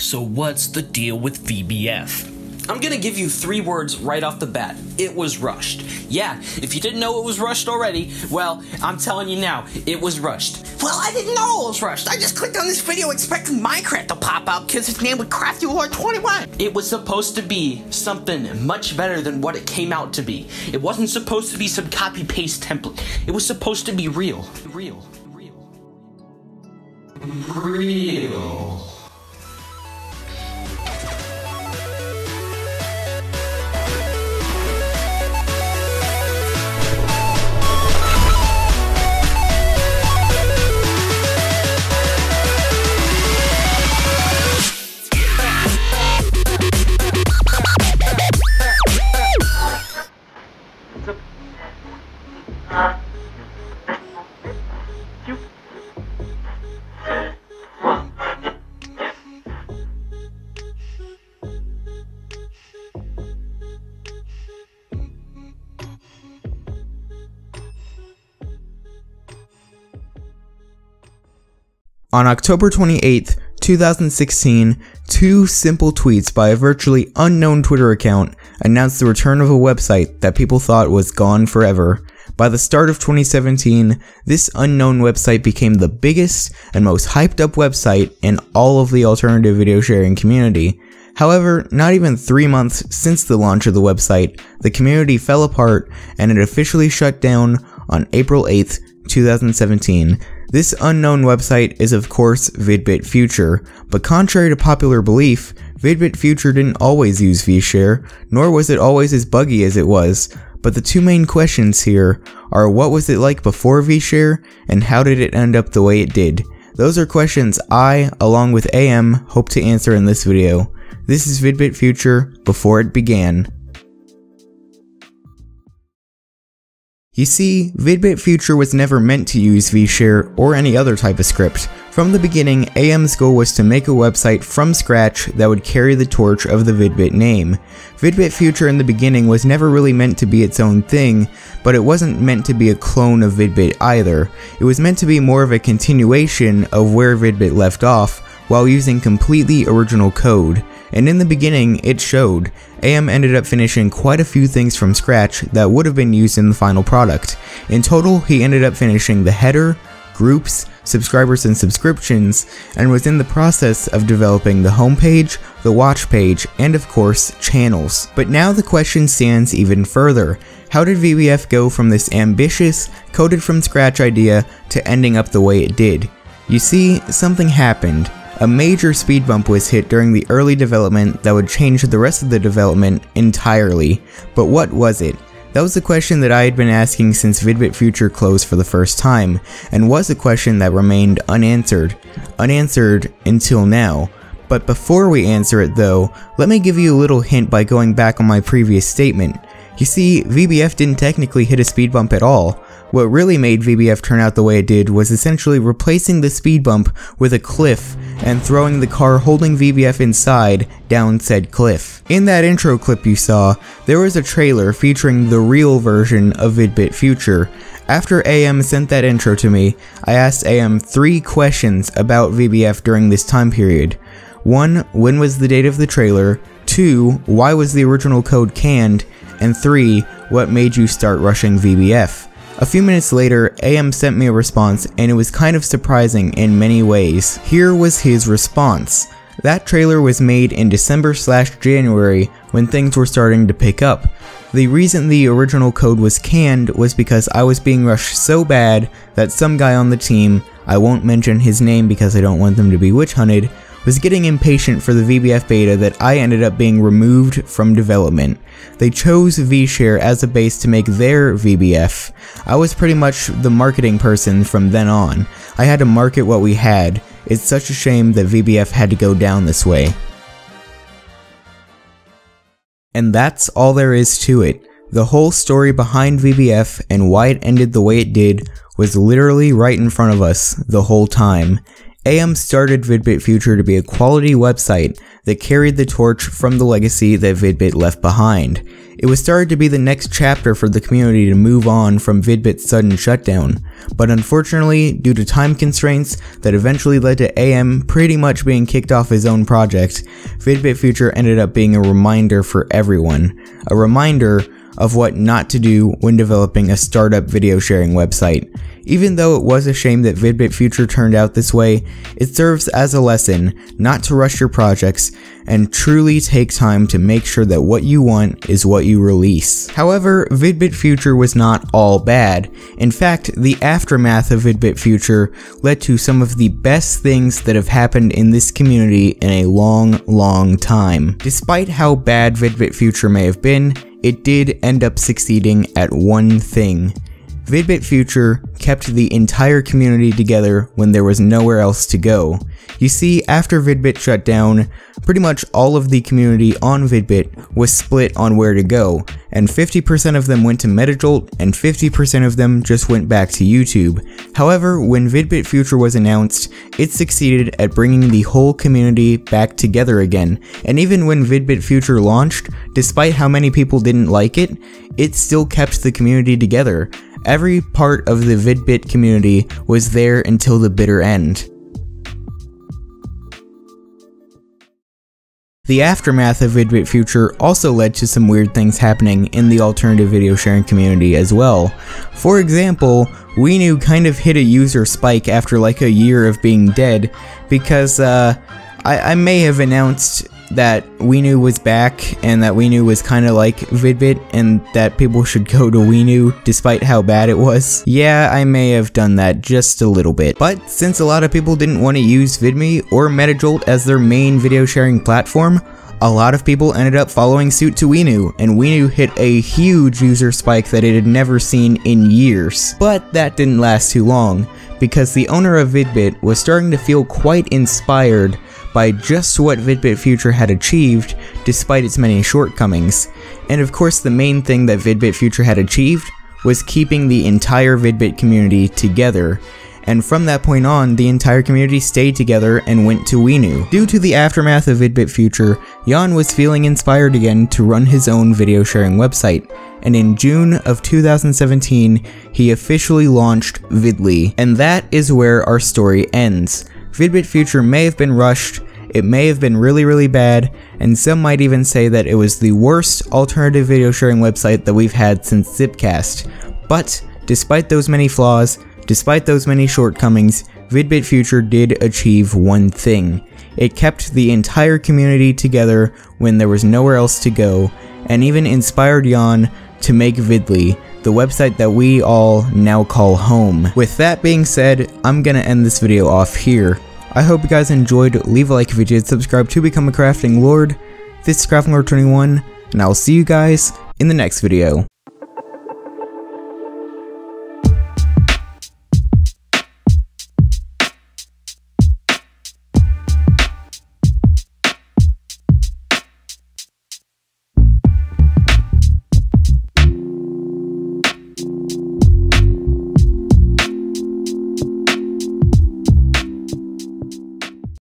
So what's the deal with VBF? I'm gonna give you 3 words right off the bat. It was rushed. Yeah, if you didn't know it was rushed already, well, I'm telling you now, it was rushed. Well, I didn't know it was rushed. I just clicked on this video expecting Minecraft to pop up because his name was CraftyLord21. It was supposed to be something much better than what it came out to be. It wasn't supposed to be some copy-paste template. It was supposed to be real. Real. On October 28th, 2016, 2 simple tweets by a virtually unknown Twitter account announced the return of a website that people thought was gone forever. By the start of 2017, this unknown website became the biggest and most hyped up website in all of the alternative video sharing community. However, not even 3 months since the launch of the website, the community fell apart and it officially shut down on April 8th, 2017. This unknown website is of course VidbitFuture, but contrary to popular belief, VidbitFuture didn't always use vShare, nor was it always as buggy as it was. But the 2 main questions here are what was it like before vShare, and how did it end up the way it did? Those are questions I, along with AM, hope to answer in this video. This is VidbitFuture before it began. You see, VidbitFuture was never meant to use vShare or any other type of script. From the beginning, AM's goal was to make a website from scratch that would carry the torch of the Vidbit name. VidbitFuture in the beginning was never really meant to be its own thing, but it wasn't meant to be a clone of Vidbit either. It was meant to be more of a continuation of where Vidbit left off, while using completely original code. And in the beginning, it showed. AM ended up finishing quite a few things from scratch that would have been used in the final product. In total, he ended up finishing the header, groups, subscribers and subscriptions, and was in the process of developing the homepage, the watch page, and of course, channels. But now the question stands even further. How did VBF go from this ambitious, coded from scratch idea to ending up the way it did? You see, something happened. A major speed bump was hit during the early development that would change the rest of the development entirely. But what was it? That was the question that I had been asking since VidbitFuture closed for the first time, and was a question that remained unanswered. Unanswered until now. But before we answer it though, let me give you a little hint by going back on my previous statement. You see, VBF didn't technically hit a speed bump at all. What really made VBF turn out the way it did was essentially replacing the speed bump with a cliff and throwing the car holding VBF inside down said cliff. In that intro clip you saw, there was a trailer featuring the real version of VidbitFuture. After AM sent that intro to me, I asked AM 3 questions about VBF during this time period. 1. When was the date of the trailer? 2. Why was the original code canned? And 3. What made you start rushing VBF? A few minutes later, AM sent me a response, and it was kind of surprising in many ways. Here was his response. That trailer was made in December/January when things were starting to pick up. The reason the original code was canned was because I was being rushed so bad that some guy on the team, I won't mention his name because I don't want them to be witch hunted, was getting impatient for the VBF beta that I ended up being removed from development. They chose vShare as a base to make their VBF. I was pretty much the marketing person from then on. I had to market what we had. It's such a shame that VBF had to go down this way. And that's all there is to it. The whole story behind VBF and why it ended the way it did was literally right in front of us the whole time. AM started VidbitFuture to be a quality website that carried the torch from the legacy that Vidbit left behind. It was started to be the next chapter for the community to move on from Vidbit's sudden shutdown, but unfortunately, due to time constraints that eventually led to AM pretty much being kicked off his own project, VidbitFuture ended up being a reminder for everyone. A reminder of what not to do when developing a startup video sharing website. Even though it was a shame that VidbitFuture turned out this way, it serves as a lesson not to rush your projects and truly take time to make sure that what you want is what you release. However, VidbitFuture was not all bad. In fact, the aftermath of VidbitFuture led to some of the best things that have happened in this community in a long time. Despite how bad VidbitFuture may have been, it did end up succeeding at one thing. VidbitFuture kept the entire community together when there was nowhere else to go. You see, after Vidbit shut down, pretty much all of the community on Vidbit was split on where to go, and 50% of them went to Metajolt and 50% of them just went back to YouTube. However, when VidbitFuture was announced, it succeeded at bringing the whole community back together again, and even when VidbitFuture launched, despite how many people didn't like it, it still kept the community together. Every part of the Vidbit community was there until the bitter end. The aftermath of VidbitFuture also led to some weird things happening in the alternative video sharing community as well. For example, WeNew kind of hit a user spike after like a year of being dead because I may have announced that WeNew was back and that WeNew was kind of like Vidbit and that people should go to WeNew despite how bad it was. Yeah, I may have done that just a little bit. But since a lot of people didn't want to use VidMe or Metajolt as their main video sharing platform, a lot of people ended up following suit to WeNew, and WeNew hit a huge user spike that it had never seen in years. But that didn't last too long, because the owner of Vidbit was starting to feel quite inspired by just what VidbitFuture had achieved despite its many shortcomings. And of course the main thing that VidbitFuture had achieved was keeping the entire Vidbit community together. And from that point on, the entire community stayed together and went to WeNew. Due to the aftermath of VidbitFuture, Jan was feeling inspired again to run his own video sharing website. And in June of 2017, he officially launched Vidly. And that is where our story ends. VidbitFuture may have been rushed, it may have been really bad, and some might even say that it was the worst alternative video sharing website that we've had since Zipcast. But despite those many flaws, despite those many shortcomings, VidbitFuture did achieve one thing. It kept the entire community together when there was nowhere else to go, and even inspired Jan to make Vidly, the website that we all now call home. With that being said, I'm gonna end this video off here. I hope you guys enjoyed. Leave a like if you did, subscribe to become a crafting lord. This is Crafting Lord 21, and I'll see you guys in the next video.